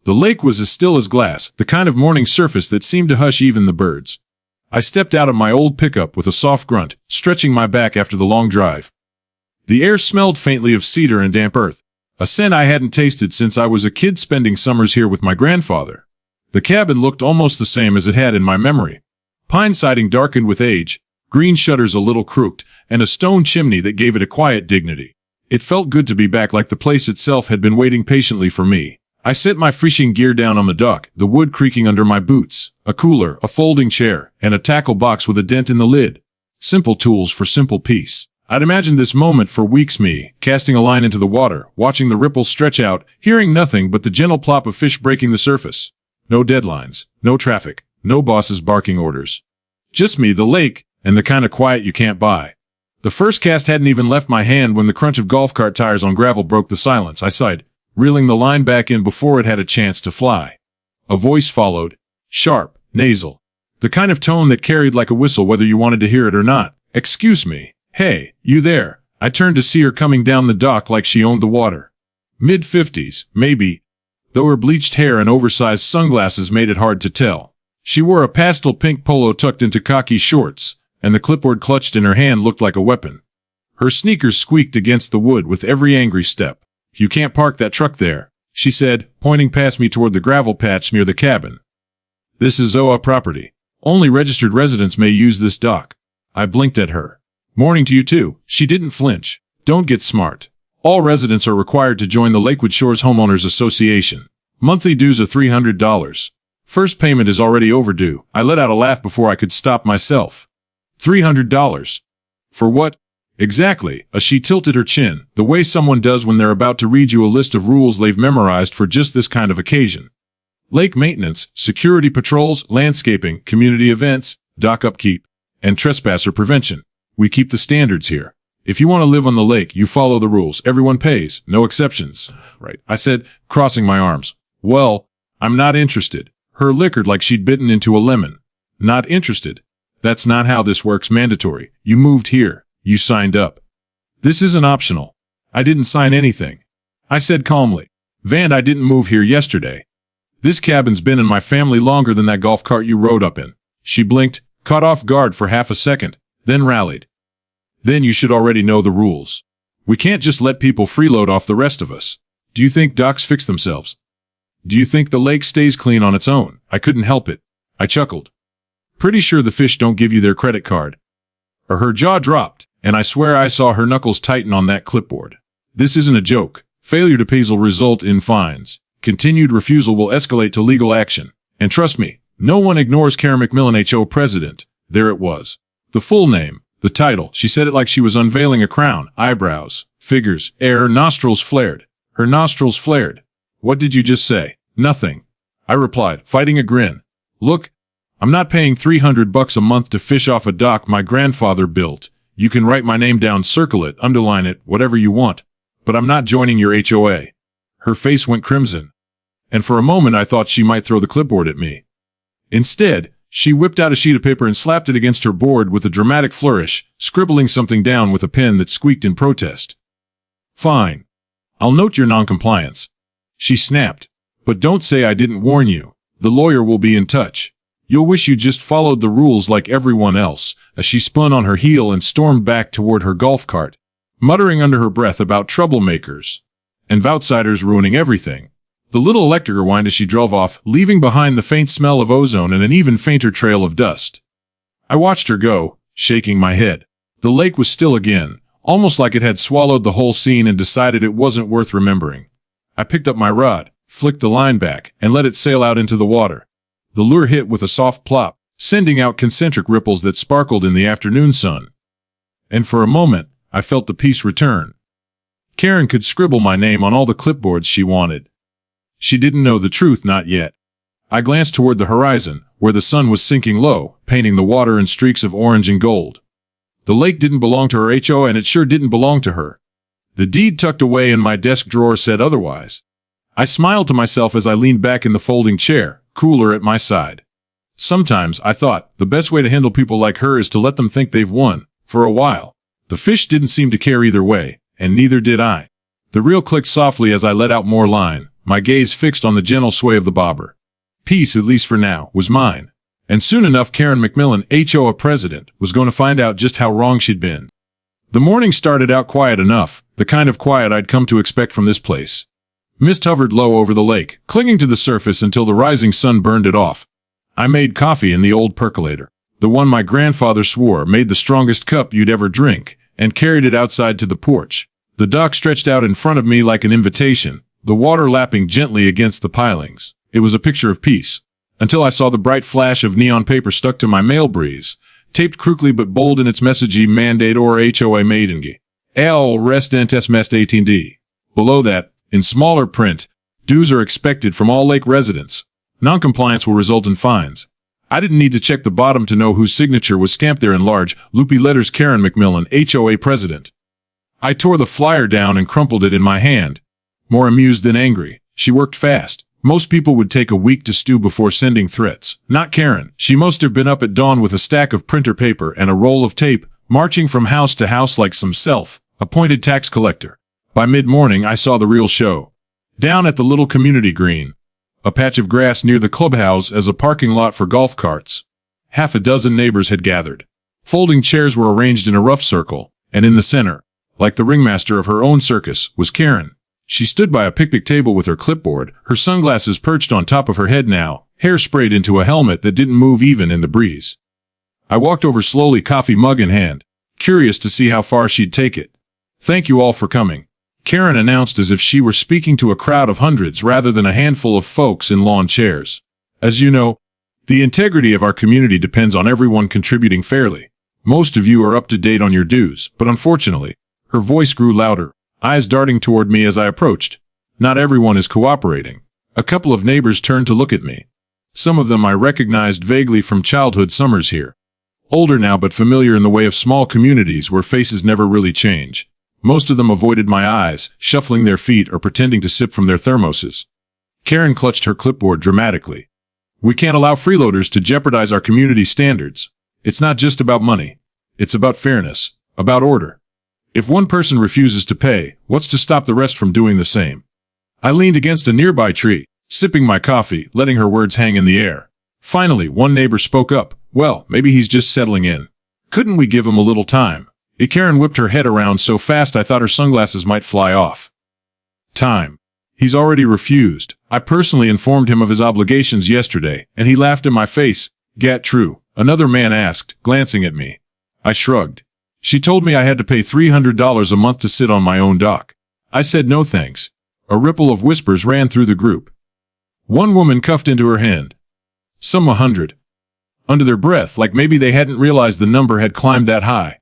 The lake was as still as glass, the kind of morning surface that seemed to hush even the birds. I stepped out of my old pickup with a soft grunt, stretching my back after the long drive. The air smelled faintly of cedar and damp earth, a scent I hadn't tasted since I was a kid spending summers here with my grandfather. The cabin looked almost the same as it had in my memory. Pine siding darkened with age, green shutters a little crooked, and a stone chimney that gave it a quiet dignity. It felt good to be back, like the place itself had been waiting patiently for me. I set my fishing gear down on the dock, the wood creaking under my boots, a cooler, a folding chair, and a tackle box with a dent in the lid. Simple tools for simple peace. I'd imagined this moment for weeks, me, casting a line into the water, watching the ripples stretch out, hearing nothing but the gentle plop of fish breaking the surface. No deadlines, no traffic, no bosses barking orders. Just me, the lake, and the kind of quiet you can't buy. The first cast hadn't even left my hand when the crunch of golf cart tires on gravel broke the silence. I sighed, reeling the line back in before it had a chance to fly. A voice followed, sharp, nasal. The kind of tone that carried like a whistle whether you wanted to hear it or not. Excuse me. Hey, you there? I turned to see her coming down the dock like she owned the water. Mid-50s, maybe, though her bleached hair and oversized sunglasses made it hard to tell. She wore a pastel pink polo tucked into khaki shorts, and the clipboard clutched in her hand looked like a weapon. Her sneakers squeaked against the wood with every angry step. You can't park that truck there, she said, pointing past me toward the gravel patch near the cabin. This is HOA property. Only registered residents may use this dock. I blinked at her. Morning to you too. She didn't flinch. Don't get smart. All residents are required to join the Lakewood Shores Homeowners Association. Monthly dues are $300. First payment is already overdue. I let out a laugh before I could stop myself. $300. For what? Exactly. She tilted her chin, the way someone does when they're about to read you a list of rules they've memorized for just this kind of occasion. Lake maintenance, security patrols, landscaping, community events, dock upkeep, and trespasser prevention. We keep the standards here. If you want to live on the lake, you follow the rules. Everyone pays. No exceptions. Right, I said, crossing my arms. Well, I'm not interested. Her liquored like she'd bitten into a lemon. Not interested. That's not how this works. Mandatory. You moved here. You signed up. This isn't optional. I didn't sign anything. I said calmly. Van, I didn't move here yesterday. This cabin's been in my family longer than that golf cart you rode up in. She blinked, caught off guard for half a second, then rallied. Then you should already know the rules. We can't just let people freeload off the rest of us. Do you think docks fix themselves? Do you think the lake stays clean on its own? I couldn't help it. I chuckled. Pretty sure the fish don't give you their credit card. Her jaw dropped, and I swear I saw her knuckles tighten on that clipboard. This isn't a joke. Failure to pay will result in fines. Continued refusal will escalate to legal action. And trust me, no one ignores Karen McMillan, HO president. There it was. The full name, the title. She said it like she was unveiling a crown. Eyebrows, figures, air. Her nostrils flared. Her nostrils flared. What did you just say? Nothing. I replied, fighting a grin. Look, I'm not paying $300 a month to fish off a dock my grandfather built. You can write my name down, circle it, underline it, whatever you want. But I'm not joining your HOA. Her face went crimson. And for a moment I thought she might throw the clipboard at me. Instead, she whipped out a sheet of paper and slapped it against her board with a dramatic flourish, scribbling something down with a pen that squeaked in protest. Fine. I'll note your noncompliance. She snapped. But don't say I didn't warn you. The lawyer will be in touch. You'll wish you just followed the rules like everyone else, as she spun on her heel and stormed back toward her golf cart, muttering under her breath about troublemakers and outsiders ruining everything. The little electric whined as she drove off, leaving behind the faint smell of ozone and an even fainter trail of dust. I watched her go, shaking my head. The lake was still again, almost like it had swallowed the whole scene and decided it wasn't worth remembering. I picked up my rod, flicked the line back, and let it sail out into the water. The lure hit with a soft plop, sending out concentric ripples that sparkled in the afternoon sun. And for a moment, I felt the peace return. Karen could scribble my name on all the clipboards she wanted. She didn't know the truth, not yet. I glanced toward the horizon, where the sun was sinking low, painting the water in streaks of orange and gold. The lake didn't belong to her HO, and it sure didn't belong to her. The deed tucked away in my desk drawer said otherwise. I smiled to myself as I leaned back in the folding chair, cooler at my side. Sometimes, I thought, the best way to handle people like her is to let them think they've won, for a while. The fish didn't seem to care either way, and neither did I. The reel clicked softly as I let out more line, my gaze fixed on the gentle sway of the bobber. Peace, at least for now, was mine. And soon enough Karen McMillan, HOA president, was going to find out just how wrong she'd been. The morning started out quiet enough, the kind of quiet I'd come to expect from this place. Mist hovered low over the lake, clinging to the surface until the rising sun burned it off. I made coffee in the old percolator, the one my grandfather swore made the strongest cup you'd ever drink, and carried it outside to the porch. The dock stretched out in front of me like an invitation, the water lapping gently against the pilings. It was a picture of peace. Until I saw the bright flash of neon paper stuck to my mail breeze, taped crookedly but bold in its messagey mandate or HOA maidengi. Al restantes mest 18D. Below that, in smaller print, dues are expected from all lake residents. Noncompliance will result in fines. I didn't need to check the bottom to know whose signature was stamped there in large, loopy letters: Karen McMillan, HOA president. I tore the flyer down and crumpled it in my hand. More amused than angry. She worked fast. Most people would take a week to stew before sending threats. Not Karen. She must have been up at dawn with a stack of printer paper and a roll of tape, marching from house to house like some self-appointed tax collector. By mid-morning I saw the real show. Down at the little community green, a patch of grass near the clubhouse as a parking lot for golf carts, half a dozen neighbors had gathered. Folding chairs were arranged in a rough circle, and in the center, like the ringmaster of her own circus, was Karen. She stood by a picnic table with her clipboard, her sunglasses perched on top of her head now, hair sprayed into a helmet that didn't move even in the breeze. I walked over slowly, coffee mug in hand, curious to see how far she'd take it. "Thank you all for coming," Karen announced as if she were speaking to a crowd of hundreds rather than a handful of folks in lawn chairs. "As you know, the integrity of our community depends on everyone contributing fairly. Most of you are up to date on your dues, but unfortunately," her voice grew louder, eyes darting toward me as I approached, "not everyone is cooperating." A couple of neighbors turned to look at me. Some of them I recognized vaguely from childhood summers here. Older now but familiar in the way of small communities where faces never really change. Most of them avoided my eyes, shuffling their feet or pretending to sip from their thermoses. Karen clutched her clipboard dramatically. "We can't allow freeloaders to jeopardize our community standards. It's not just about money. It's about fairness, about order. If one person refuses to pay, what's to stop the rest from doing the same?" I leaned against a nearby tree, sipping my coffee, letting her words hang in the air. Finally, one neighbor spoke up. "Well, maybe he's just settling in. Couldn't we give him a little time?" Karen whipped her head around so fast I thought her sunglasses might fly off. "Time. He's already refused. I personally informed him of his obligations yesterday, and he laughed in my face." "Gat true?" another man asked, glancing at me. I shrugged. "She told me I had to pay $300 a month to sit on my own dock." I said no thanks. A ripple of whispers ran through the group. One woman coughed into her hand. "Some 100. Under their breath, like maybe they hadn't realized the number had climbed that high.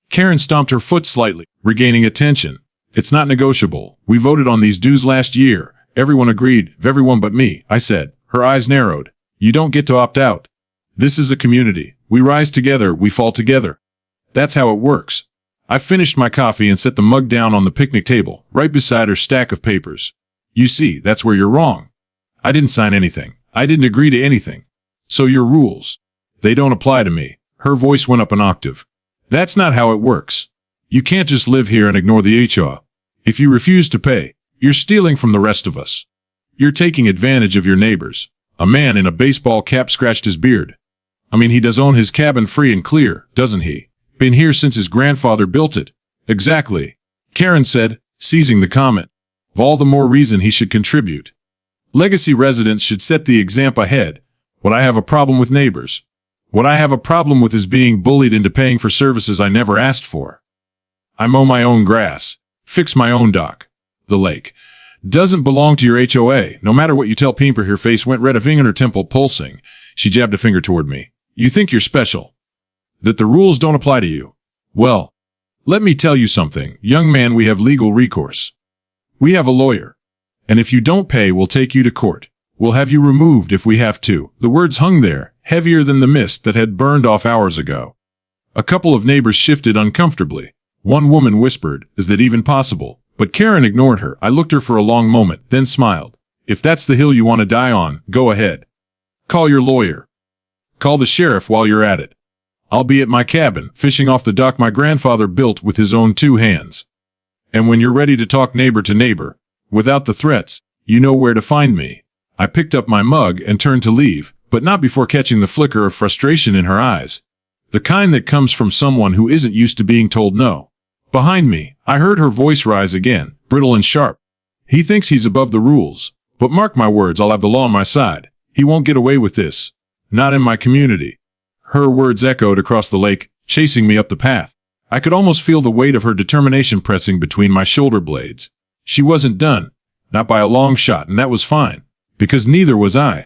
Karen stomped her foot slightly, regaining attention. "It's not negotiable. We voted on these dues last year. Everyone agreed, everyone but me," I said. Her eyes narrowed. "You don't get to opt out. This is a community. We rise together, we fall together. That's how it works." I finished my coffee and set the mug down on the picnic table, right beside her stack of papers. "You see, that's where you're wrong. I didn't sign anything. I didn't agree to anything. So your rules, they don't apply to me." Her voice went up an octave. "That's not how it works. You can't just live here and ignore the HOA. If you refuse to pay, you're stealing from the rest of us. You're taking advantage of your neighbors." A man in a baseball cap scratched his beard. "I mean, he does own his cabin free and clear, doesn't he? Been here since his grandfather built it." "Exactly," Karen said, seizing the comment. "Of all the more reason he should contribute. Legacy residents should set the example ahead. What I have a problem with neighbors. What I have a problem with is being bullied into paying for services I never asked for. I mow my own grass, fix my own dock. The lake doesn't belong to your HOA, no matter what you tell Pimper." Her face went red, a finger in her temple pulsing. She jabbed a finger toward me. "You think you're special? That the rules don't apply to you? Well, let me tell you something, young man, we have legal recourse. We have a lawyer. And if you don't pay, we'll take you to court. We'll have you removed if we have to." The words hung there, heavier than the mist that had burned off hours ago. A couple of neighbors shifted uncomfortably. One woman whispered, "Is that even possible?" But Karen ignored her. I looked at her for a long moment, then smiled. "If that's the hill you want to die on, go ahead. Call your lawyer. Call the sheriff while you're at it. I'll be at my cabin, fishing off the dock my grandfather built with his own 2 hands. And when you're ready to talk neighbor to neighbor, without the threats, You know where to find me. I picked up my mug and turned to leave, but not before catching the flicker of frustration in her eyes. The kind that comes from someone who isn't used to being told no. Behind me, I heard her voice rise again, brittle and sharp. He thinks he's above the rules, but mark my words, I'll have the law on my side. He won't get away with this. Not in my community. Her words echoed across the lake, chasing me up the path. I could almost feel the weight of her determination pressing between my shoulder blades. She wasn't done. Not by a long shot, and that was fine. Because neither was I.